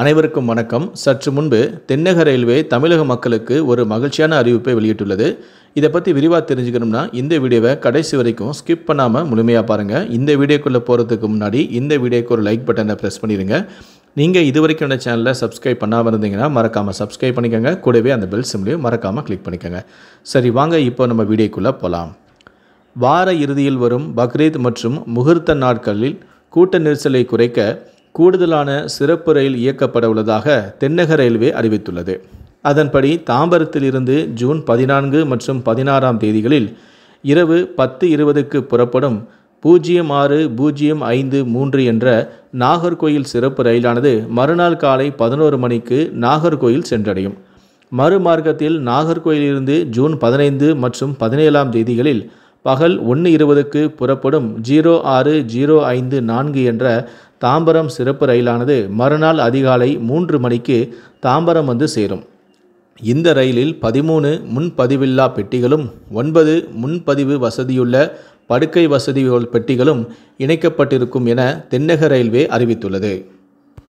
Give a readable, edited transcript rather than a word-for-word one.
அனைவருக்கும் வணக்கம். சற்று முன்பு தென்னக ரயில்வே தமிழக மக்களுக்கு ஒரு மகிழ்ச்சியான அறிவிப்பை வெளியிட்டுள்ளது. இதை பற்றி விரிவாக தெரிஞ்சுக்கணும்னா இந்த வீடியோவை கடைசி வரைக்கும் ஸ்கிப் பண்ணாமல் முழுமையாக பாருங்கள். இந்த வீடியோக்குள்ளே போகிறதுக்கு முன்னாடி இந்த வீடியோக்கு ஒரு லைக் பட்டனை ப்ரெஸ் பண்ணிடுங்க. நீங்கள் இது வரைக்கும் இந்த சேனலை சப்ஸ்கிரைப் பண்ணாமல் இருந்தீங்கன்னா மறக்காமல் சப்ஸ்கிரைப் பண்ணிக்கோங்க. கூடவே அந்த பெல் சிம்லையும் மறக்காமல் கிளிக் பண்ணிக்கோங்க. சரி, வாங்க இப்போ நம்ம வீடியோக்குள்ளே போகலாம். வார இறுதியில் வரும் பக்ரீத் மற்றும் முகூர்த்த நாட்களில் கூட்ட நெரிசலை குறைக்க கூடுதலான சிறப்பு ரயில் இயக்கப்பட உள்ளதாக தென்னக ரயில்வே அறிவித்துள்ளது. அதன்படி தாம்பரத்திலிருந்து ஜூன் 14 மற்றும் 16 தேதிகளில் இரவு 10:20க்கு புறப்படும் 06:053 என்ற நாகர்கோயில் சிறப்பு ரயிலானது மறுநாள் காலை 11 மணிக்கு நாகர்கோயில் சென்றடையும். மறுமார்க்கத்தில் நாகர்கோயிலிருந்து ஜூன் 15 மற்றும் 17 தேதிகளில் பகல் 1:20க்கு புறப்படும் 06:054 என்ற தாம்பரம் சிறப்பு ரயிலானது மறுநாள் அதிகாலை 3 மணிக்கு தாம்பரம் வந்து சேரும். இந்த ரயிலில் 13 முன்பதிவில்லா பெட்டிகளும் 9 முன்பதிவு வசதியுள்ள படுக்கை வசதி பெட்டிகளும் இணைக்கப்பட்டிருக்கும் என தென்னக ரயில்வே அறிவித்துள்ளது.